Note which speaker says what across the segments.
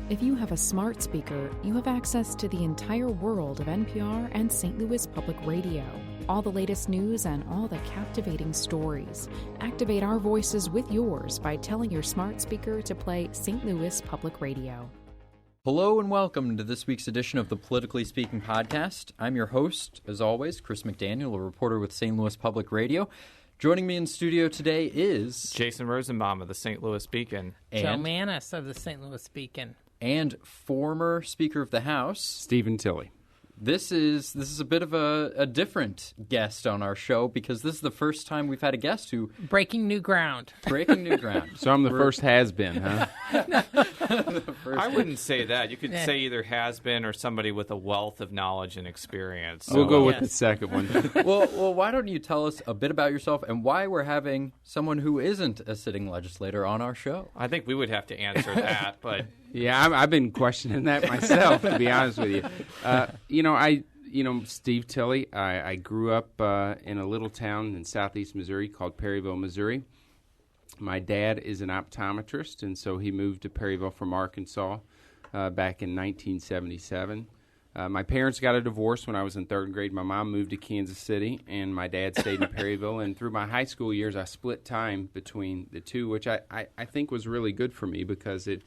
Speaker 1: If you have a smart speaker, you have access to the entire world of NPR and St. Louis Public Radio. All the latest news and all the captivating stories. Activate our voices with yours by telling your smart speaker to play St. Louis Public Radio.
Speaker 2: Hello and welcome to this week's edition of the Politically Speaking podcast. I'm your host, as always, Chris McDaniel, a reporter with St. Louis Public Radio. Joining me in studio today is
Speaker 3: Jason Rosenbaum of the St. Louis Beacon.
Speaker 4: Joe Manis of the St. Louis Beacon.
Speaker 2: And former Speaker of the House,
Speaker 5: Steve Tilley.
Speaker 2: This is a bit of a different guest on our show because this is the first time we've had a guest who...
Speaker 4: Breaking new ground.
Speaker 2: Breaking new ground.
Speaker 5: So I'm the first has-been, huh?
Speaker 3: I wouldn't say that. You could say either has-been or somebody with a wealth of knowledge and experience. So,
Speaker 5: we'll go with the second one.
Speaker 2: Well, why don't you tell us a bit about yourself and why we're having someone who isn't a sitting legislator on our show?
Speaker 3: I think we would have to answer that, but...
Speaker 5: Yeah, I've been questioning that myself, to be honest with you. Steve Tilley, I grew up in a little town in southeast Missouri called Perryville, Missouri. My dad is an optometrist, and so he moved to Perryville from Arkansas back in 1977. My parents got a divorce when I was in third grade. My mom moved to Kansas City, and my dad stayed in Perryville. And through my high school years, I split time between the two, which I think was really good for me because it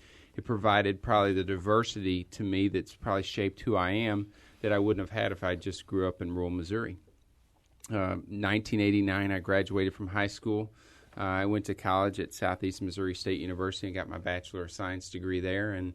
Speaker 5: provided probably the diversity to me that's probably shaped who I am that I wouldn't have had if I just grew up in rural Missouri. 1989, I graduated from high school. I went to college at Southeast Missouri State University and got my Bachelor of Science degree there. And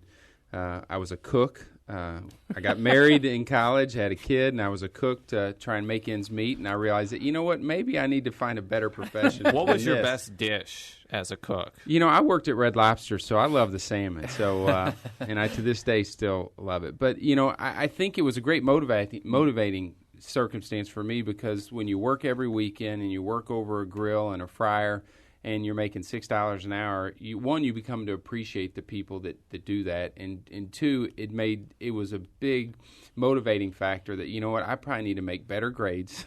Speaker 5: I was a cook. I got married in college, had a kid, and I was a cook to try and make ends meet. And I realized that, you know what, maybe I need to find a better profession.
Speaker 3: What was your best dish as a cook?
Speaker 5: I worked at Red Lobster, so I love the salmon. So, and I to this day still love it. But, I think it was a great motivating circumstance for me because when you work every weekend and you work over a grill and a fryer and you're making $6 an hour, you become to appreciate the people that do that, and two, it was a big motivating factor that, you know what, I probably need to make better grades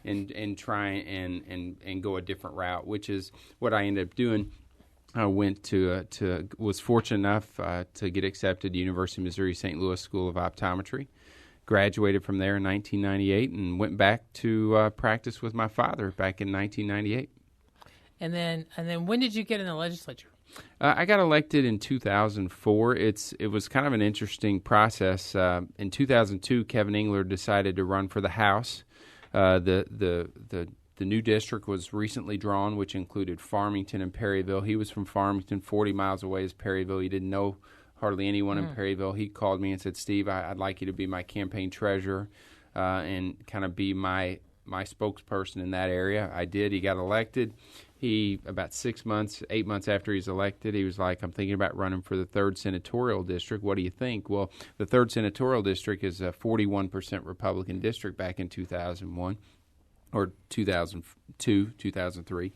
Speaker 5: and try and go a different route, which is what I ended up doing. I went was fortunate enough to get accepted to University of Missouri St. Louis School of Optometry. Graduated from there in 1998 and went back to practice with my father back in 1998.
Speaker 4: And then when did you get in the legislature?
Speaker 5: I got elected in 2004. It was kind of an interesting process. In 2002, Kevin Engler decided to run for the House. The new district was recently drawn, which included Farmington and Perryville. He was from Farmington, 40 miles away is Perryville. He didn't know hardly anyone in Perryville. He called me and said, Steve, I'd like you to be my campaign treasurer and kind of be my spokesperson in that area. I did. He got elected. About 8 months after he's elected, he was like, I'm thinking about running for the 3rd Senatorial District. What do you think? Well, the 3rd Senatorial District is a 41% Republican district back in 2001 or 2002, 2003.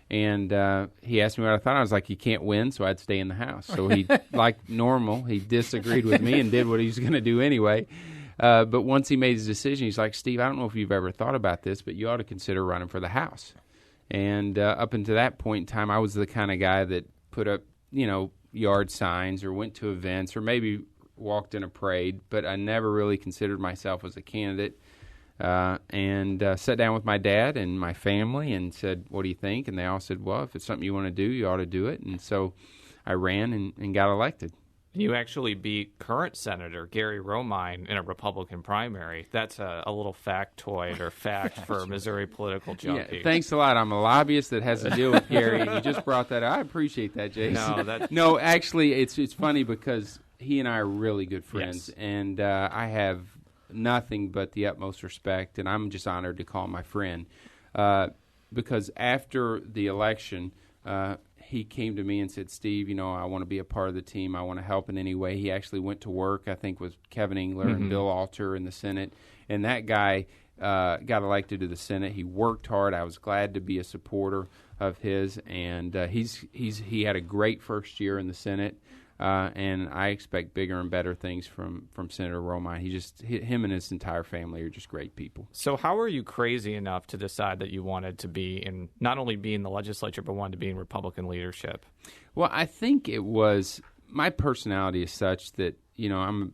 Speaker 5: And he asked me what I thought. I was like, you can't win, so I'd stay in the House. So he, like normal, he disagreed with me and did what he was going to do anyway. But once he made his decision, he's like, Steve, I don't know if you've ever thought about this, but you ought to consider running for the House. And up until that point in time, I was the kind of guy that put up, yard signs or went to events or maybe walked in a parade, but I never really considered myself as a candidate. And sat down with my dad and my family and said, what do you think? And they all said, well, if it's something you want to do, you ought to do it. And so I ran and got elected.
Speaker 3: You actually beat current Senator Gary Romine in a Republican primary. That's a little factoid or fact for Missouri political junkies.
Speaker 5: Yeah, thanks a lot. I'm a lobbyist that has to deal with Gary. You just brought that up. I appreciate that, Jason. No, actually, it's funny because he and I are really good friends. Yes. And I have nothing but the utmost respect, and I'm just honored to call him my friend. Because after the election, he came to me and said, Steve, I want to be a part of the team. I want to help in any way. He actually went to work, I think, with Kevin Engler and Bill Alter in the Senate. And that guy got elected to the Senate. He worked hard. I was glad to be a supporter of his. And he had a great first year in the Senate. And I expect bigger and better things from Senator Romine. Him and his entire family are just great people.
Speaker 3: So how are you crazy enough to decide that you wanted to not only be in the legislature, but wanted to be in Republican leadership?
Speaker 5: Well, I think it was my personality is such that I'm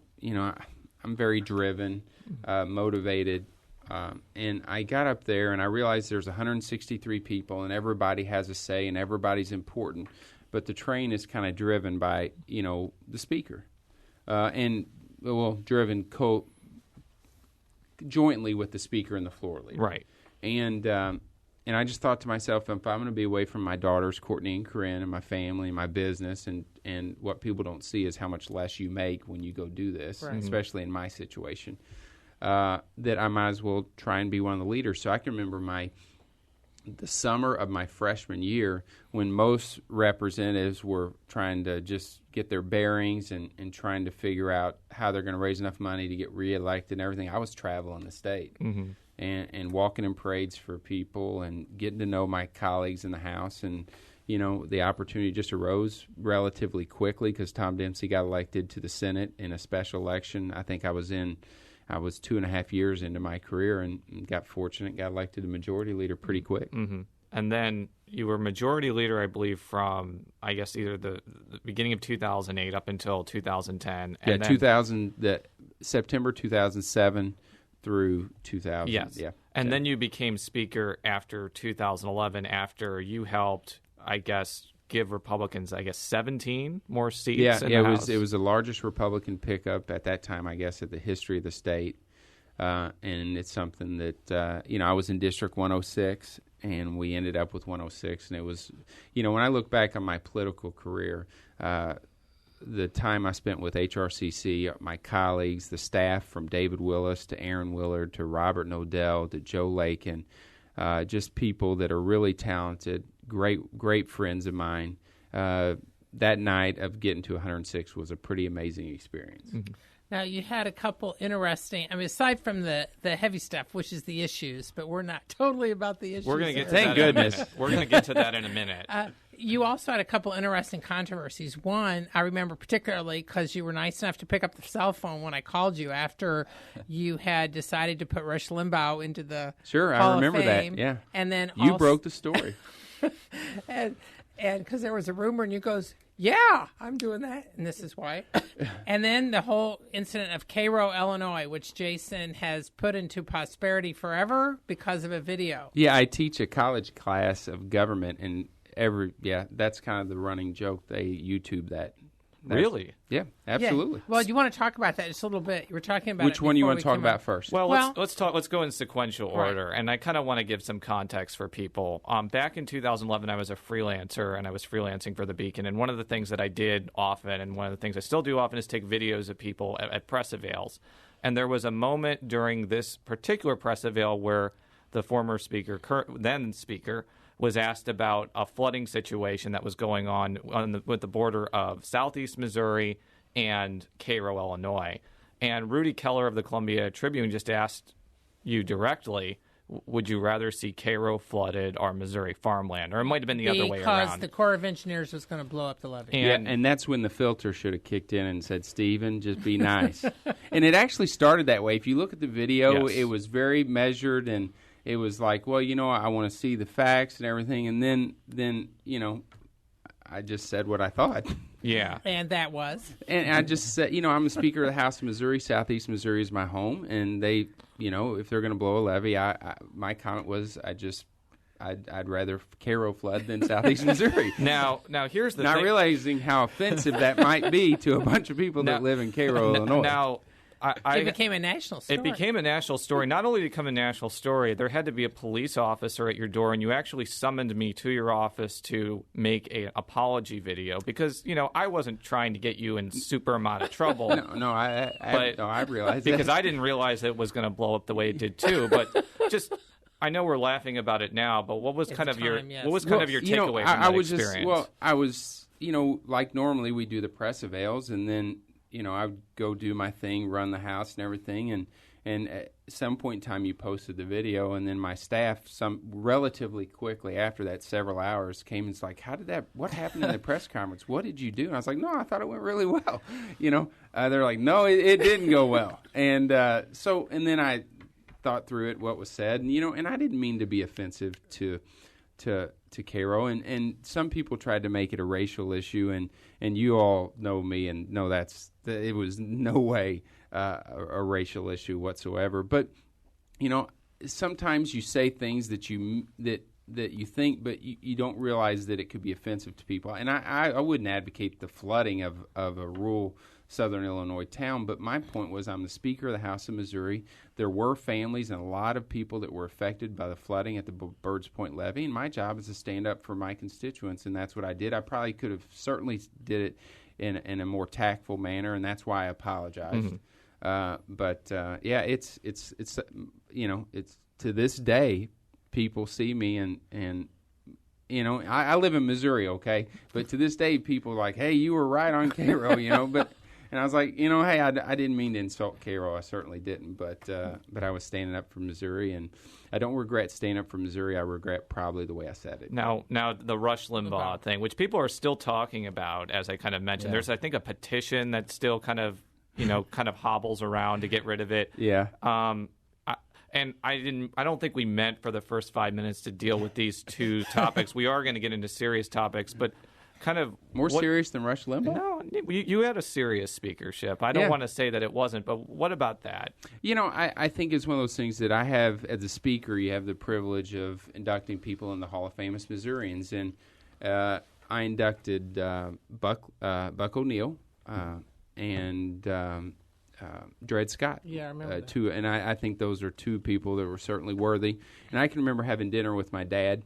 Speaker 5: very driven, motivated, and I got up there and I realized there's 163 people and everybody has a say and everybody's important, but the train is kind of driven by the speaker, driven jointly with the speaker and the floor leader,
Speaker 3: Right.
Speaker 5: And I just thought to myself, if I'm going to be away from my daughters, Courtney and Corinne, and my family and my business, and what people don't see is how much less you make when you go do this,
Speaker 4: Right.
Speaker 5: especially in my situation, that I might as well try and be one of the leaders. So I can remember the summer of my freshman year when most representatives were trying to just get their bearings and trying to figure out how they're going to raise enough money to get reelected and everything. I was traveling the state.
Speaker 3: Mm-hmm.
Speaker 5: And walking in parades for people and getting to know my colleagues in the House. And, the opportunity just arose relatively quickly because Tom Dempsey got elected to the Senate in a special election. I think I was 2.5 years into my career and got fortunate, got elected a majority leader pretty quick.
Speaker 3: Mm-hmm. And then you were majority leader, I believe, from, I guess, either the beginning of 2008 up until 2010. And
Speaker 5: September 2007. Through 2000.
Speaker 3: Yes.
Speaker 5: Yeah.
Speaker 3: And then you became Speaker after 2011 after you helped, I guess, give Republicans, 17 more seats in the House.
Speaker 5: It was the largest Republican pickup at that time, I guess, in the history of the state. And it's something that, I was in District 106, and we ended up with 106. And it was, when I look back on my political career, the time I spent with HRCC, my colleagues, the staff from David Willis to Aaron Willard to Robert Nodell to Joe Lakin, just people that are really talented, great friends of mine. That night of getting to 106 was a pretty amazing experience.
Speaker 3: Mm-hmm.
Speaker 4: Now, you had a couple interesting, aside from the heavy stuff, which is the issues, but we're not totally about the issues.
Speaker 3: We're going to get to
Speaker 5: Thank
Speaker 3: that
Speaker 5: goodness.
Speaker 3: in a minute. We're going to get to that in a minute.
Speaker 4: You also had a couple interesting controversies. One, I remember particularly because you were nice enough to pick up the cell phone when I called you after you had decided to put Rush Limbaugh into the
Speaker 5: Sure,
Speaker 4: Hall
Speaker 5: I remember
Speaker 4: of Fame.
Speaker 5: that. Yeah,
Speaker 4: and then
Speaker 5: you broke the story.
Speaker 4: and because there was a rumor, and you goes, "Yeah, I'm doing that," and this is why. And then the whole incident of Cairo, Illinois, which Jason has put into posterity forever because of a video.
Speaker 5: Yeah, I teach a college class of government, and that's kind of the running joke. They YouTube that.
Speaker 3: Really?
Speaker 5: Yeah, absolutely.
Speaker 4: Yeah. Well, you want to talk about that just a little bit? You were talking about
Speaker 5: Which one you want to talk about first?
Speaker 3: Well, let's go in sequential order, and I kind of want to give some context for people. Back in 2011, I was a freelancer, and I was freelancing for the Beacon. And one of the things that I did often, and one of the things I still do often, is take videos of people at press avails. And there was a moment during this particular press avail where the former speaker, then speaker, was asked about a flooding situation that was going on with the border of southeast Missouri and Cairo, Illinois. And Rudy Keller of the Columbia Tribune just asked you directly, would you rather see Cairo flooded or Missouri farmland? Or it might have been the other way around.
Speaker 4: Because the Corps of Engineers was going to blow up the levee.
Speaker 5: And that's when the filter should have kicked in and said, Stephen, just be nice. And it actually started that way. If you look at the video,
Speaker 3: Yes.
Speaker 5: It was very measured, and it was like, well, I want to see the facts and everything. And then I just said what I thought.
Speaker 3: Yeah.
Speaker 4: And that was?
Speaker 5: And I just said, I'm a Speaker of the House of Missouri. Southeast Missouri is my home. And they, if they're going to blow a levee, my comment was I'd rather Cairo flood than Southeast Missouri.
Speaker 3: Now here's the thing.
Speaker 5: Not realizing how offensive that might be to a bunch of people that live in Cairo, Illinois.
Speaker 3: Now,
Speaker 4: it became a national story.
Speaker 3: It became a national story. Not only did it become a national story, there had to be a police officer at your door, and you actually summoned me to your office to make an apology video because, I wasn't trying to get you in super amount of trouble.
Speaker 5: I realized
Speaker 3: because
Speaker 5: that.
Speaker 3: I didn't realize it was going to blow up the way it did too. But I know we're laughing about it now, but what was kind of your takeaway from that experience?
Speaker 5: I was, like normally we do the press avails, and then I would go do my thing, run the house and everything, and at some point in time you posted the video, and then my staff, relatively quickly after that, several hours, came and was like, what happened in the press conference? What did you do? And I was like, no, I thought it went really well. They're like, no, it didn't go well. And and then I thought through it, what was said, and I didn't mean to be offensive to Cairo, and some people tried to make it a racial issue, and you all know me and know it was no way a racial issue whatsoever. But sometimes you say things that you think, but you don't realize that it could be offensive to people. And I wouldn't advocate the flooding of a rural southern Illinois town, but my point was I'm the Speaker of the House of Missouri. There were families and a lot of people that were affected by the flooding at the Birds Point levee, and my job is to stand up for my constituents, and that's what I did. I probably could have certainly did it in a more tactful manner, and that's why I apologized. Mm-hmm. It's to this day, people see me and I live in Missouri, okay, but to this day, people are like, hey, you were right on Cairo, but. And I was like, hey, I didn't mean to insult Cairo. I certainly didn't, but I was standing up for Missouri, and I don't regret standing up for Missouri. I regret probably the way I said it.
Speaker 3: Now the Rush Limbaugh thing, which people are still talking about, as I kind of mentioned. There's, I think, a petition that still kind of hobbles around to get rid of it.
Speaker 5: Yeah.
Speaker 3: And I don't think we meant for the first 5 minutes to deal with these two topics. We are going to get into serious topics, but. Kind of
Speaker 5: more serious than Rush Limbaugh?
Speaker 3: No, you had a serious speakership. I don't want to say that it wasn't, but what about that?
Speaker 5: I think it's one of those things that I have as a speaker. You have the privilege of inducting people in the Hall of Famous Missourians, and I inducted Buck O'Neill and Dred Scott.
Speaker 4: Yeah, I remember that.
Speaker 5: Two, and I think those are two people that were certainly worthy. And I can remember having dinner with my dad.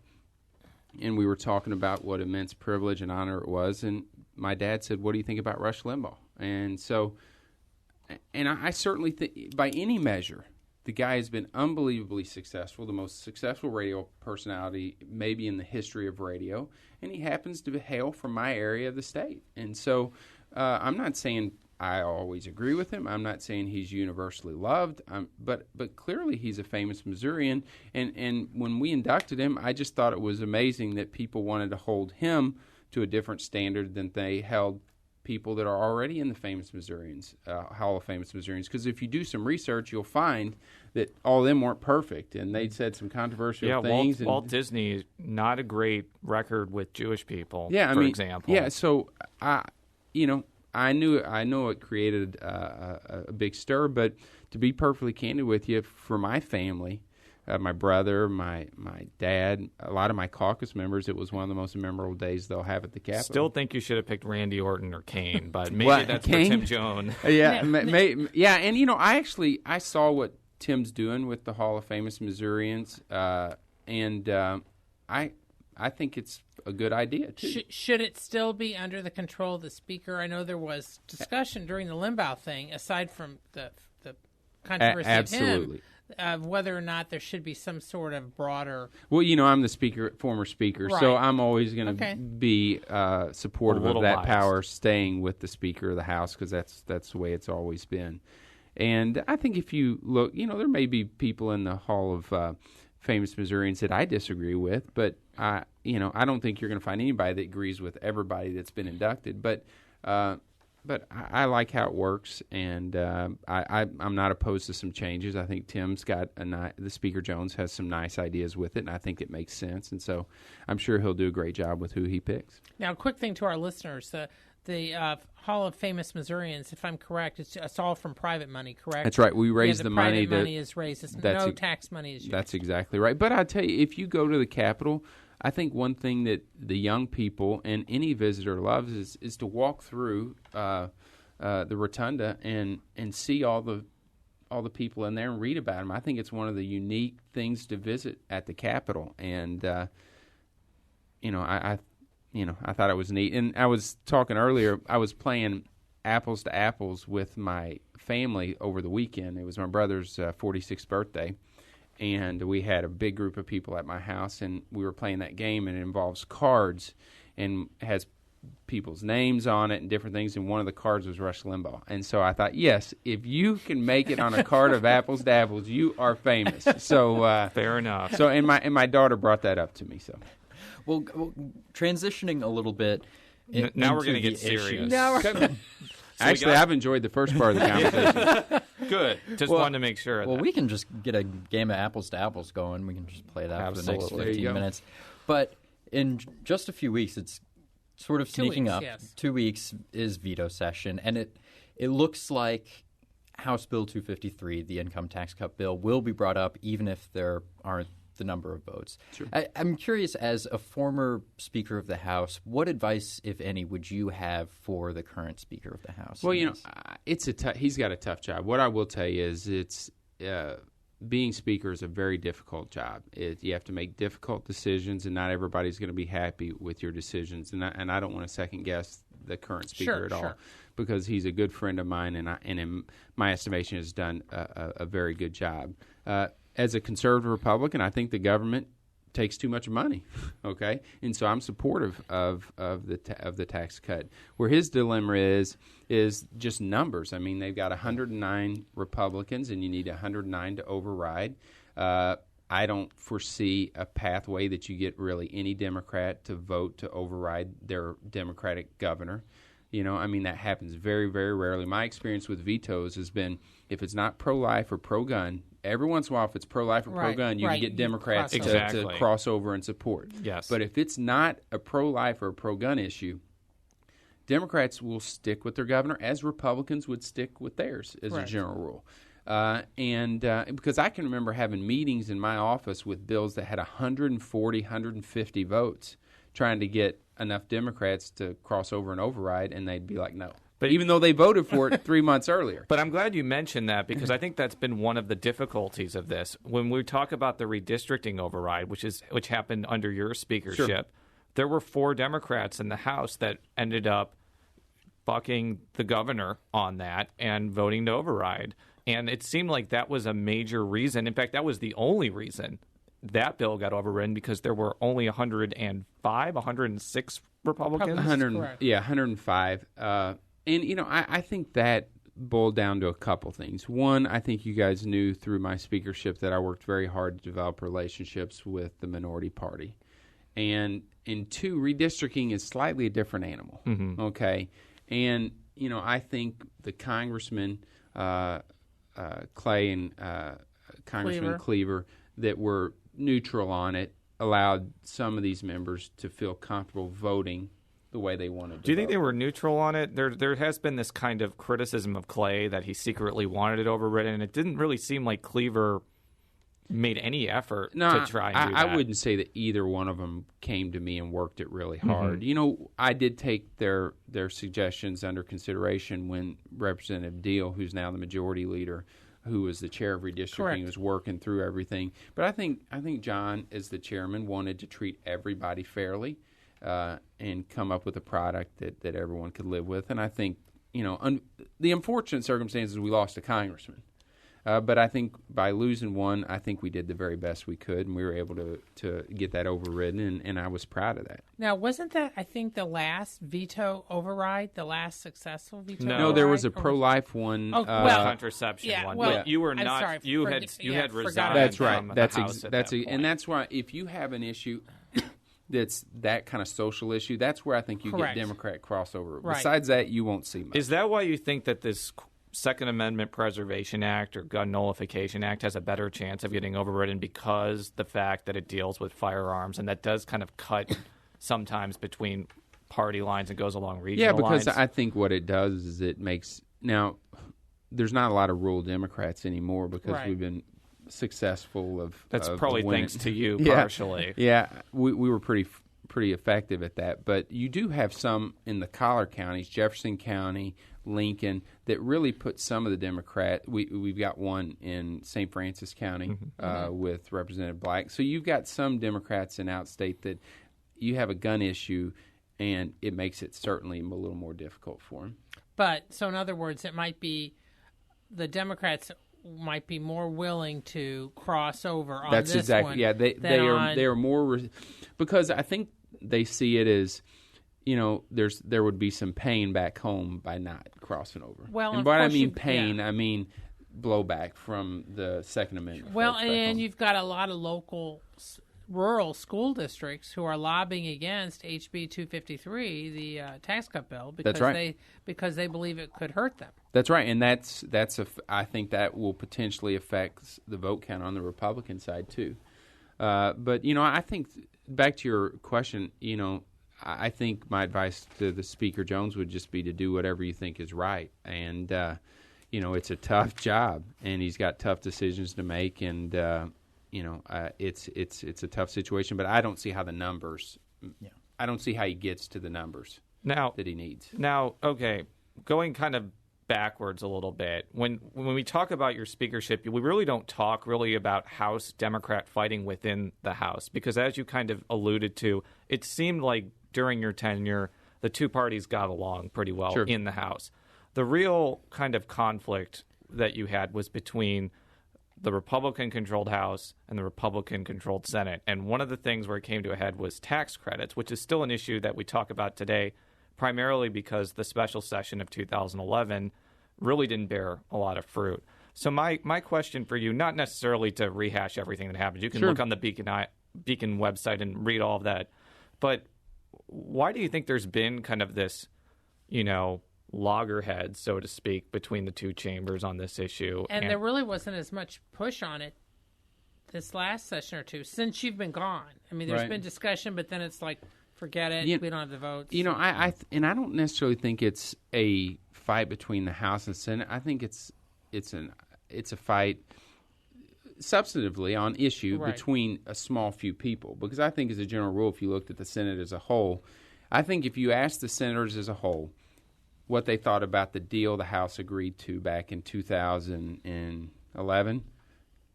Speaker 5: And we were talking about what immense privilege and honor it was. And my dad said, what do you think about Rush Limbaugh? And so, and I certainly think, by any measure, the guy has been unbelievably successful, the most successful radio personality maybe in the history of radio. And he happens to hail from my area of the state. And so I'm not saying I always agree with him. I'm not saying he's universally loved, but clearly he's a famous Missourian. And when we inducted him, I just thought it was amazing that people wanted to hold him to a different standard than they held people that are already in the famous Missourians, Hall of Famous Missourians. Because if you do some research, you'll find that all of them weren't perfect, and they'd said some controversial things.
Speaker 3: Walt Disney, not a great record with Jewish people,
Speaker 5: for
Speaker 3: example.
Speaker 5: Yeah, so I know it created a big stir, but to be perfectly candid with you, for my family, my brother, my dad, a lot of my caucus members, it was one of the most memorable days they'll have at the Capitol.
Speaker 3: Still think you should have picked Randy Orton or Kane, but maybe that's
Speaker 5: Kane?
Speaker 3: for Tim Jones.
Speaker 5: Yeah, and I saw what Tim's doing with the Hall of Famous Missourians, and I think it's a good idea, too.
Speaker 4: Should it still be under the control of the Speaker? I know there was discussion during the Limbaugh thing, aside from the controversy
Speaker 5: absolutely.
Speaker 4: of him, of whether or not there should be some sort of broader...
Speaker 5: Well, I'm the former Speaker,
Speaker 4: right.
Speaker 5: so I'm always going to be supportive of that power staying with the Speaker of the House, because that's the way it's always been. And I think if you look, there may be people in the Hall of Famous Missourians that I disagree with, but I don't think you're going to find anybody that agrees with everybody that's been inducted. But I like how it works, and I'm not opposed to some changes. I think Tim's got the Speaker Jones has some nice ideas with it, and I think it makes sense. And so I'm sure he'll do a great job with who he picks.
Speaker 4: Now, a quick thing to our listeners: the Hall of Famous Missourians, if I'm correct, it's all from private money, correct?
Speaker 5: That's right. We raise the money.
Speaker 4: Private money is raised. No tax money is used.
Speaker 5: That's exactly right. But I tell you, if you go to the Capitol, I think one thing that the young people and any visitor loves is to walk through the rotunda and see all the people in there and read about them. I think it's one of the unique things to visit at the Capitol, and I thought it was neat. And I was talking earlier, I was playing apples to apples with my family over the weekend. It was my brother's 46th birthday, and we had a big group of people at my house, and we were playing that game, and it involves cards and has people's names on it and different things, and one of the cards was Rush Limbaugh. And so I thought, yes, if you can make it on a card of apples to apples, you are famous. So
Speaker 3: fair enough.
Speaker 5: So and my daughter brought that up to me. So.
Speaker 2: Well, transitioning a little bit.
Speaker 3: Now we're going to get serious.
Speaker 5: Actually, I've enjoyed the first part of the conversation.
Speaker 3: Good. Just wanted to make sure.
Speaker 2: Well, we can just get a game of apples to apples going. We can just play that for the next
Speaker 3: Absolutely.
Speaker 2: 15 minutes. But In just a few weeks, it's sort of sneaking
Speaker 4: 2 weeks,
Speaker 2: up.
Speaker 4: yes.
Speaker 2: 2 weeks is veto session, and it looks like House Bill 253, the income tax cut bill, will be brought up even if there aren't the number of votes.
Speaker 5: Sure.
Speaker 2: I'm curious, as a former Speaker of the House, what advice, if any, would you have for the current Speaker of the House?
Speaker 5: Well, he's got a tough job. What I will tell you is being Speaker is a very difficult job. You have to make difficult decisions, and not everybody's going to be happy with your decisions. And I don't want to second guess the current Speaker at all, because he's a good friend of mine, and in my estimation has done a very good job. As a conservative Republican, I think the government takes too much money, okay? And so I'm supportive of the tax cut. Where his dilemma is just numbers. I mean, they've got 109 Republicans, and you need 109 to override. I don't foresee a pathway that you get really any Democrat to vote to override their Democratic governor. I mean, that happens very, very rarely. My experience with vetoes has been, if it's not pro-life or pro-gun, every once in a while, if it's pro-life or pro-gun, you can get Democrats to cross over and support.
Speaker 3: Yes.
Speaker 5: But if it's not a pro-life or a pro-gun issue, Democrats will stick with their governor as Republicans would stick with theirs as a general rule. Because I can remember having meetings in my office with bills that had 140, 150 votes trying to get enough Democrats to cross over and override, and they'd be like, no. But even though they voted for it 3 months earlier.
Speaker 3: But I'm glad you mentioned that, because I think that's been one of the difficulties of this. When we talk about the redistricting override, which happened under your speakership, there were 4 Democrats in the House that ended up bucking the governor on that and voting to override. And it seemed like that was a major reason. In fact, that was the only reason that bill got overridden, because there were only 106 Republicans.
Speaker 5: 105. And, I think that boiled down to a couple things. One, I think you guys knew through my speakership that I worked very hard to develop relationships with the minority party. And 2, redistricting is slightly a different animal, okay? And, I think the Congressman Clay and Congressman Cleaver that were neutral on it allowed some of these members to feel comfortable voting the way they wanted to.
Speaker 3: Do you think they were neutral on it? There has been this kind of criticism of Clay that he secretly wanted it overridden, and it didn't really seem like Cleaver made any effort to try and do that.
Speaker 5: I wouldn't say that either one of them came to me and worked it really hard. I did take their suggestions under consideration when Representative Deal, who's now the majority leader, who was the chair of redistricting, was working through everything. But I think John, as the chairman, wanted to treat everybody fairly and come up with a product that everyone could live with. And I think, the unfortunate circumstance is we lost a congressman. But I think by losing one, I think we did the very best we could, and we were able to get that overridden, and I was proud of that.
Speaker 4: Now, wasn't that, I think, the last veto override, the last successful veto override?
Speaker 5: No, there was a pro-life one.
Speaker 3: Contraception one.
Speaker 4: Well,
Speaker 3: but you were not.
Speaker 4: Sorry,
Speaker 3: you had resigned.
Speaker 5: That's right.
Speaker 3: From the House at that point.
Speaker 5: And that's why if you have an issue that's that kind of social issue, that's where I think you get Democrat crossover.
Speaker 4: Right.
Speaker 5: Besides that, you won't see much.
Speaker 3: Is that why you think that this Second Amendment Preservation Act or Gun Nullification Act has a better chance of getting overridden, because the fact that it deals with firearms, and that does kind of cut sometimes between party lines and goes along regional lines?
Speaker 5: Yeah, because I think what it does is it makes – now, there's not a lot of rural Democrats anymore because we've been successful of
Speaker 3: That's
Speaker 5: of
Speaker 3: probably
Speaker 5: winning.
Speaker 3: thanks to you partially.
Speaker 5: Yeah, we were pretty effective at that. But you do have some in the collar counties, Jefferson County, Lincoln, that really put some of the Democrat. We've got one in St. Francis County with Representative Black. So you've got some Democrats in outstate that you have a gun issue, and it makes it certainly a little more difficult for them.
Speaker 4: But, so in other words, it might be the Democrats might be more willing to cross over on
Speaker 5: That's
Speaker 4: this
Speaker 5: exactly,
Speaker 4: one.
Speaker 5: Yeah, they are more because I think they see it as, there would be some pain back home by not crossing over.
Speaker 4: Well,
Speaker 5: and by I mean pain, I mean blowback from the Second Amendment.
Speaker 4: Well, and you've got a lot of local rural school districts who are lobbying against HB 253, the tax cut bill, because they believe it could hurt them.
Speaker 5: That's right, and I think that will potentially affect the vote count on the Republican side too. But I think back to your question, I think my advice to the Speaker Jones would just be to do whatever you think is right. And, it's a tough job, and he's got tough decisions to make, and, it's a tough situation. But I don't see how the numbers I don't see how he gets to the numbers that he needs.
Speaker 3: Now, okay, going kind of backwards a little bit. When we talk about your speakership, we really don't talk really about House Democrat fighting within the House, because as you kind of alluded to, it seemed like during your tenure, the two parties got along pretty well in the House. The real kind of conflict that you had was between the Republican-controlled House and the Republican-controlled Senate. And one of the things where it came to a head was tax credits, which is still an issue that we talk about today, primarily because the special session of 2011 really didn't bear a lot of fruit. So my question for you, not necessarily to rehash everything that happened. You can look on the Beacon website and read all of that. But why do you think there's been kind of this, loggerhead, so to speak, between the two chambers on this issue?
Speaker 4: And there really wasn't as much push on it this last session or two since you've been gone. I mean, there's been discussion, but then it's like, forget it. We don't have the votes.
Speaker 5: I don't necessarily think it's a fight between the House and Senate. I think it's a fight substantively on issue between a small few people. Because I think as a general rule, if you looked at the Senate as a whole, I think if you asked the senators as a whole what they thought about the deal the House agreed to back in 2011,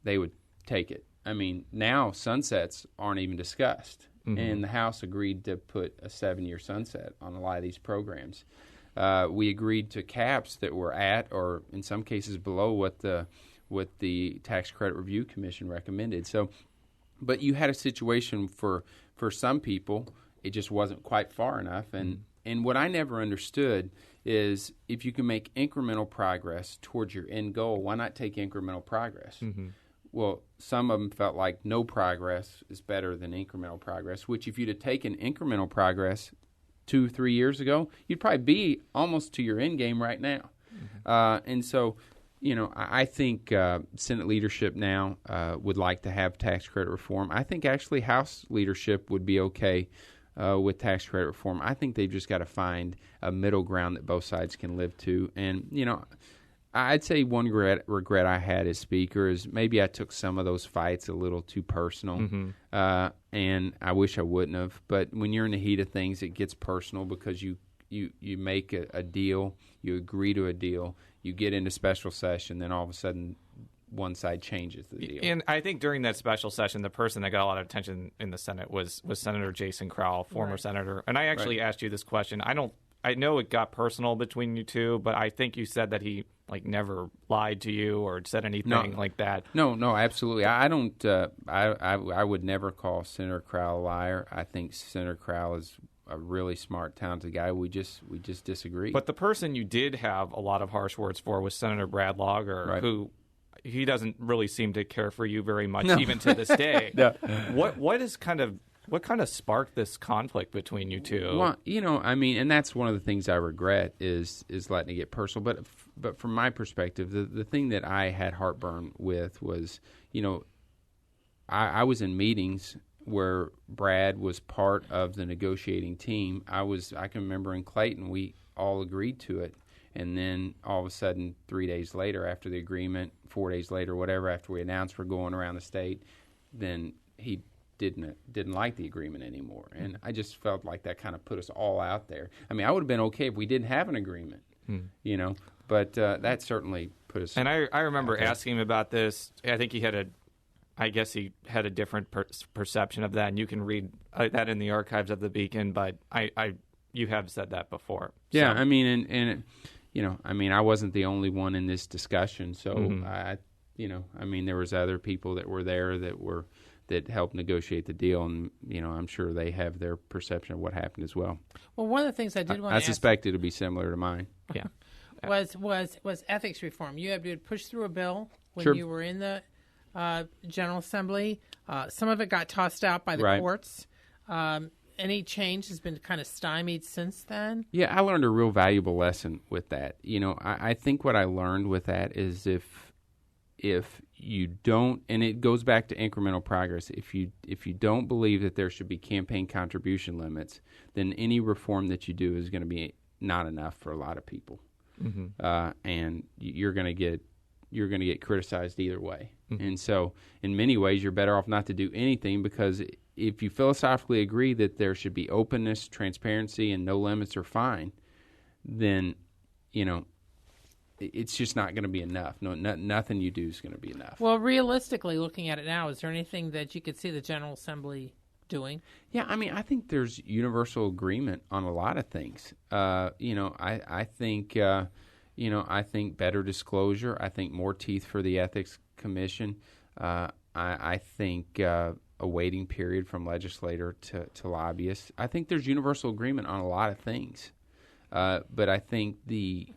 Speaker 5: they would take it. I mean, now sunsets aren't even discussed. Mm-hmm. And the House agreed to put a 7-year sunset on a lot of these programs. We agreed to caps that were at, or in some cases below, what the Tax Credit Review Commission recommended. So, but you had a situation for some people, it just wasn't quite far enough. And what I never understood is if you can make incremental progress towards your end goal, why not take incremental progress? Mm-hmm. Well, some of them felt like no progress is better than incremental progress, which if you'd have taken incremental progress 2-3 years ago, you'd probably be almost to your end game right now. Mm-hmm. And so, I think Senate leadership now would like to have tax credit reform. I think actually House leadership would be okay with tax credit reform. I think they've just got to find a middle ground that both sides can live to. And, I'd say one regret I had as Speaker is maybe I took some of those fights a little too personal, and I wish I wouldn't have. But when you're in the heat of things, it gets personal because you make a deal, you agree to a deal, you get into special session, then all of a sudden one side changes the deal.
Speaker 3: And I think during that special session, the person that got a lot of attention in the Senate was Senator Jason Crowell, former senator. And I actually asked you this question. I know it got personal between you two, but I think you said that he never lied to you or said anything like that.
Speaker 5: No, absolutely. I don't. I would never call Senator Crowell a liar. I think Senator Crowell is a really smart, talented guy. We just disagree.
Speaker 3: But the person you did have a lot of harsh words for was Senator Brad Lager, who he doesn't really seem to care for you very much, even to this day. No. What kind of sparked this conflict between you two?
Speaker 5: Well, and that's one of the things I regret is letting it get personal. But from my perspective, the thing that I had heartburn with was, I was in meetings where Brad was part of the negotiating team. I can remember in Clayton, we all agreed to it. And then all of a sudden, 3 days later after the agreement, 4 days later, whatever, after we announced we're going around the state, then he didn't like the agreement anymore. And I just felt like that kind of put us all out there. I mean, I would have been okay if we didn't have an agreement, but that certainly put us.
Speaker 3: And I remember asking him about this. I think he had a different perception of that, and you can read that in the archives of the Beacon, but you have said that before.
Speaker 5: Yeah, so. I mean, I wasn't the only one in this discussion, so there was other people that were there that helped negotiate the deal, and I'm sure they have their perception of what happened as well.
Speaker 4: Well, one of the things I did want to ask,
Speaker 5: I suspect it'll be similar to mine.
Speaker 3: Yeah,
Speaker 4: was ethics reform. You had to push through a bill when you were in the General Assembly. Some of it got tossed out by the courts. Any change has been kind of stymied since then?
Speaker 5: Yeah, I learned a real valuable lesson with that. I think what I learned with that is if you don't, and it goes back to incremental progress, if you don't believe that there should be campaign contribution limits, then any reform that you do is going to be not enough for a lot of people, and you're going to get criticized either way. And so, in many ways, you're better off not to do anything, because if you philosophically agree that there should be openness, transparency, and no limits are fine, then it's just not going to be enough. Nothing you do is going to be enough.
Speaker 4: Well, realistically, looking at it now, is there anything that you could see the General Assembly doing?
Speaker 5: Yeah, I mean, I think there's universal agreement on a lot of things. I think better disclosure. I think more teeth for the Ethics Commission. I think a waiting period from legislator to lobbyists. I think there's universal agreement on a lot of things. But I think the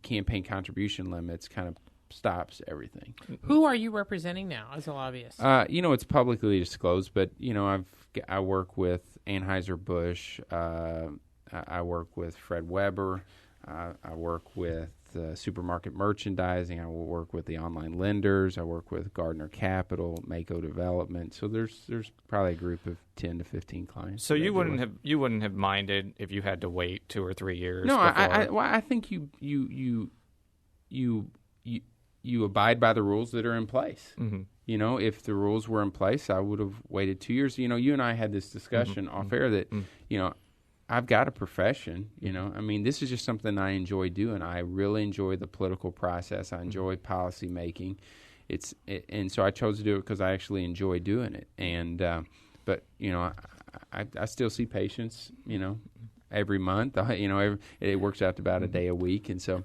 Speaker 5: campaign contribution limits kind of stops everything.
Speaker 4: Who are you representing now as a lobbyist?
Speaker 5: It's publicly disclosed, but I work with Anheuser-Busch. I work with Fred Weber. I work with supermarket merchandising. I will work with the online lenders. I work with Gardner Capital, Mako Development. So there's probably a group of 10 to 15 clients.
Speaker 3: So you wouldn't have minded if you had to wait 2 or 3 years.
Speaker 5: No,
Speaker 3: before.
Speaker 5: I think you abide by the rules that are in place. Mm-hmm. If the rules were in place, I would have waited 2 years. You and I had this discussion off air that I've got a profession, this is just something I enjoy doing. I really enjoy the political process. I enjoy policy making. And so I chose to do it because I actually enjoy doing it. And, but I still see patients, every month, it works out to about a day a week. And so,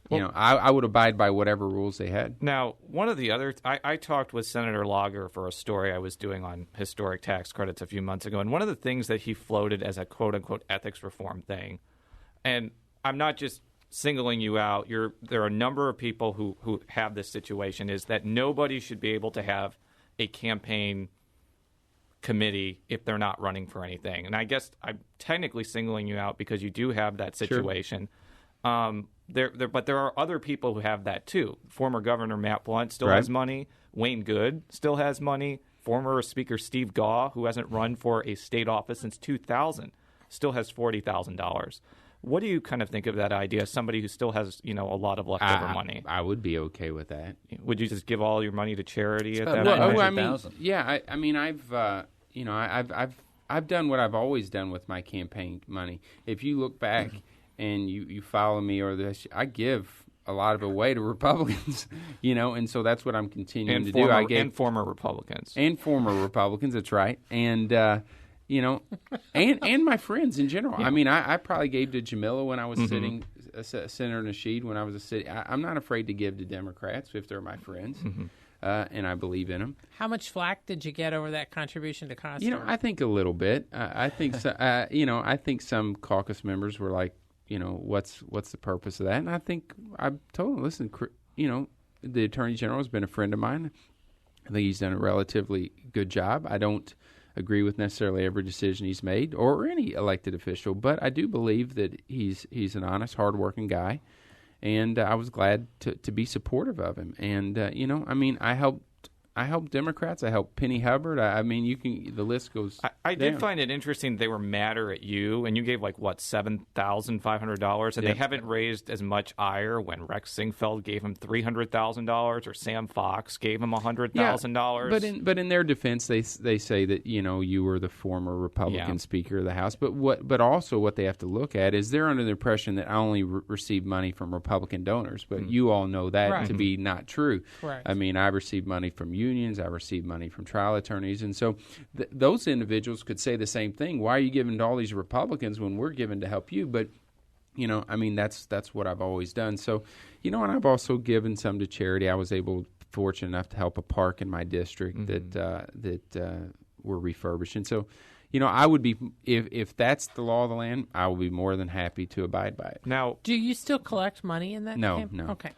Speaker 5: I would abide by whatever rules they had.
Speaker 3: Now, one of the other, I talked with Senator Lager for a story I was doing on historic tax credits a few months ago, and one of the things that he floated as a quote-unquote ethics reform thing, and I'm not just singling you out, there are a number of people who have this situation, is that nobody should be able to have a campaign committee if they're not running for anything. And I guess I'm technically singling you out because you do have that situation. Sure. But there are other people who have that too. Former Governor Matt Blunt still has money. Wayne Good still has money. Former Speaker Steve Gaw, who hasn't run for a state office since 2000, still has $40,000. What do you kind of think of that idea? Somebody who still has a lot of leftover money.
Speaker 5: I would be okay with that.
Speaker 3: Would you just give all your money to charity at that point?
Speaker 5: I've done what I've always done with my campaign money. If you look back. And you follow me, I give a lot of it away to Republicans, and so that's what I'm continuing to do.
Speaker 3: And former Republicans.
Speaker 5: And former Republicans, that's right. And, and my friends in general. Yeah. I probably gave to Jamila when I was sitting, Senator Nasheed when I was a city. I'm not afraid to give to Democrats if they're my friends. And I believe in them.
Speaker 4: How much flack did you get over that contribution to Costa?
Speaker 5: I think a little bit. I think so, I think some caucus members were like, what's the purpose of that? And I think I told him, listen, the Attorney General has been a friend of mine. I think he's done a relatively good job. I don't agree with necessarily every decision he's made or any elected official, but I do believe that he's an honest, hardworking guy, and I was glad to be supportive of him. And I helped Democrats. I helped Penny Hubbard. The list goes.
Speaker 3: I did find it interesting they were madder at you, and you gave $7,500, and they haven't raised as much ire when Rex Singfeld gave him $300,000 or Sam Fox gave him $100,000.
Speaker 5: But in their defense, they say that you were the former Republican Speaker of the House. But also what they have to look at is they're under the impression that I only received money from Republican donors, but you all know that to be not true.
Speaker 4: Correct.
Speaker 5: I received money from unions. I received money from trial attorneys. And so those individuals could say the same thing. Why are you giving to all these Republicans when we're given to help you? But, that's what I've always done. So, and I've also given some to charity. I was fortunate enough to help a park in my district that were refurbished. And so, I would be, if that's the law of the land, I will be more than happy to abide by it.
Speaker 3: Now,
Speaker 4: do you still collect money in that?
Speaker 5: No.
Speaker 4: Okay.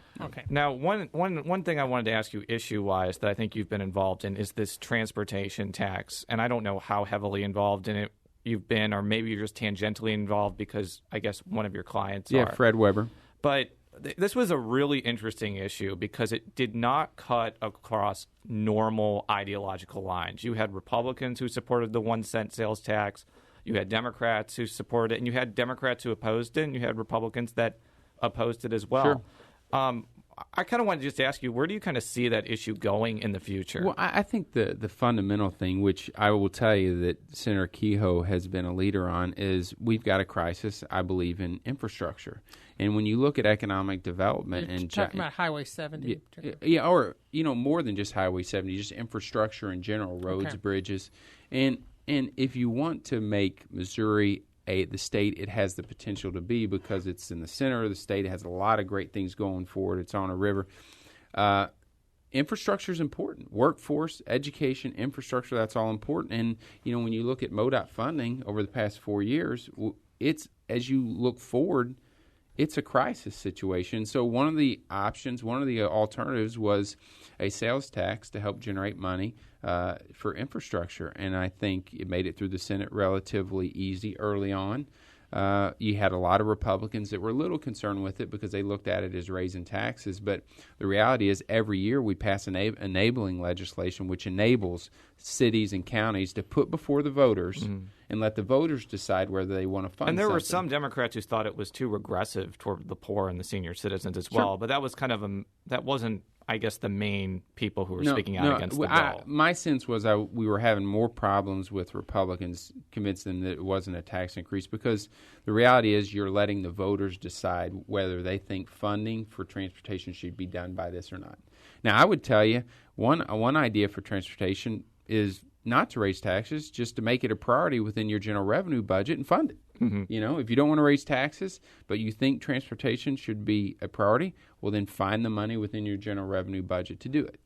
Speaker 3: Now, one thing I wanted to ask you issue-wise that I think you've been involved in is this transportation tax. And I don't know how heavily involved in it you've been, or maybe you're just tangentially involved because I guess one of your clients are.
Speaker 5: Yeah, Fred Weber.
Speaker 3: But this was a really interesting issue because it did not cut across normal ideological lines. You had Republicans who supported the 1 cent sales tax. You had Democrats who supported it, and you had Democrats who opposed it, and you had Republicans that opposed it as well. Sure. I kind of wanted to just ask you, where do you kind of see that issue going in the future?
Speaker 5: Well, I think the fundamental thing, which I will tell you that Senator Kehoe has been a leader on, is we've got a crisis, I believe, in infrastructure. And when you look at economic development,
Speaker 4: You're talking about Highway 70.
Speaker 5: Yeah, or more than just Highway 70, just infrastructure in general, roads, bridges, and if you want to make Missouri the state it has the potential to be, because it's in the center of the state, it has a lot of great things going for it. It's on a river. Infrastructure is important. Workforce, education, infrastructure, that's all important. And, when you look at MoDOT funding over the past 4 years, as you look forward, it's a crisis situation. So one of the options, one of the alternatives was a sales tax to help generate money for infrastructure. And I think it made it through the Senate relatively easy early on. You had a lot of Republicans that were a little concerned with it because they looked at it as raising taxes. But the reality is every year we pass enabling legislation which enables cities and counties to put before the voters and let the voters decide whether they want to fund something.
Speaker 3: And there were some Democrats who thought it was too regressive toward the poor and the senior citizens as well. Sure. But that was that wasn't, I guess, the main people who were speaking out against the bill.
Speaker 5: My sense was we were having more problems with Republicans convincing them that it wasn't a tax increase, because the reality is you're letting the voters decide whether they think funding for transportation should be done by this or not. Now, I would tell you one idea for transportation is not to raise taxes, just to make it a priority within your general revenue budget and fund it. Mm-hmm. If you don't want to raise taxes, but you think transportation should be a priority, well, then find the money within your general revenue budget to do it.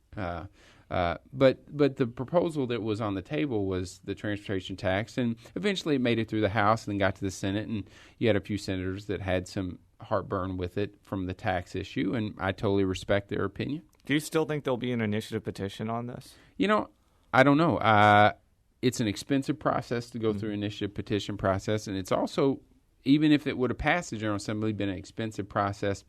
Speaker 5: But the proposal that was on the table was the transportation tax, and eventually it made it through the House and then got to the Senate, and you had a few senators that had some heartburn with it from the tax issue, and I totally respect their opinion.
Speaker 3: Do you still think there'll be an initiative petition on this?
Speaker 5: I don't know. It's an expensive process to go through an initiative petition process, and it's also, even if it would have passed the General Assembly, been an expensive process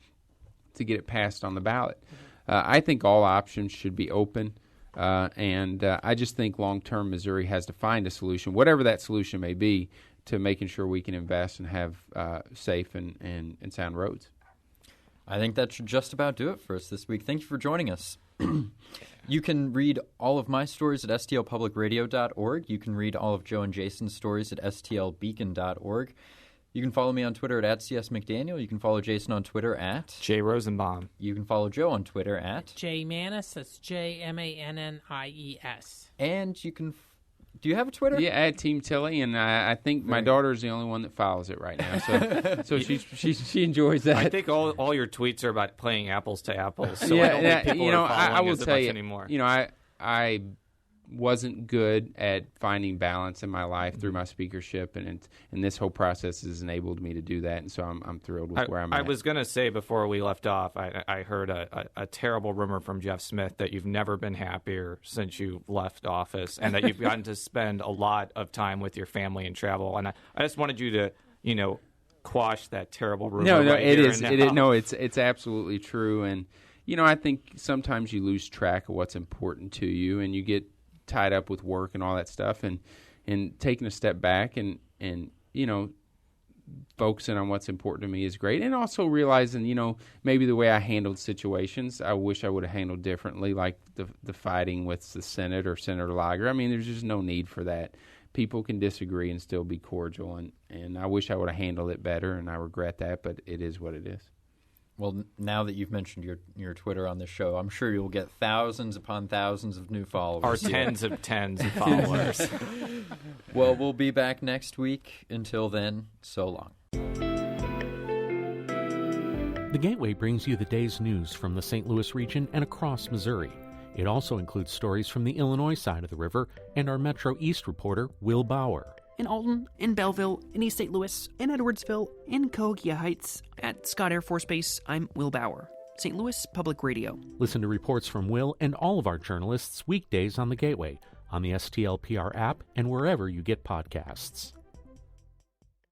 Speaker 5: to get it passed on the ballot. I think all options should be open, and I just think long-term Missouri has to find a solution, whatever that solution may be, to making sure we can invest and have safe and sound roads.
Speaker 2: I think that should just about do it for us this week. Thank you for joining us. You can read all of my stories at stlpublicradio.org. You can read all of Joe and Jason's stories at stlbeacon.org. You can follow me on Twitter at @CSMcDaniel. You can follow Jason on Twitter at
Speaker 3: @JRosenbaum.
Speaker 2: You can follow Joe on Twitter at
Speaker 4: @JMannis. That's JMannies.
Speaker 2: And you can... Do you have a Twitter?
Speaker 5: Yeah, at Team Tilley, and I think my daughter is the only one that follows it right now. So she enjoys that.
Speaker 3: I think all your tweets are about playing apples to apples. So I don't think people are following us much anymore.
Speaker 5: I wasn't good at finding balance in my life through my speakership, and this whole process has enabled me to do that, and so I'm thrilled with where I'm at.
Speaker 3: I was going to say before we left off, I heard a terrible rumor from Jeff Smith that you've never been happier since you left office, and that you've gotten to spend a lot of time with your family and travel, and I just wanted you to, quash that terrible rumor.
Speaker 5: No,
Speaker 3: right
Speaker 5: it
Speaker 3: here
Speaker 5: is.
Speaker 3: and
Speaker 5: It
Speaker 3: now.
Speaker 5: is. No, it's absolutely true, and I think sometimes you lose track of what's important to you, and you get tied up with work and all that stuff, and taking a step back and focusing on what's important to me is great, and also realizing maybe the way I handled situations I wish I would have handled differently, like the fighting with the Senate or Senator Lager. I mean, there's just no need for that. People can disagree and still be cordial, and I wish I would have handled it better, and I regret that, but it is what it is.
Speaker 2: Well, now that you've mentioned your Twitter on the show, I'm sure you'll get thousands upon thousands of new followers.
Speaker 3: Or tens of followers.
Speaker 2: Well, we'll be back next week. Until then, so long.
Speaker 6: The Gateway brings you the day's news from the St. Louis region and across Missouri. It also includes stories from the Illinois side of the river and our Metro East reporter, Will Bauer.
Speaker 7: In Alton, in Belleville, in East St. Louis, in Edwardsville, in Cahokia Heights, at Scott Air Force Base, I'm Will Bauer. St. Louis Public Radio.
Speaker 6: Listen to reports from Will and all of our journalists weekdays on the Gateway, on the STLPR app, and wherever you get podcasts.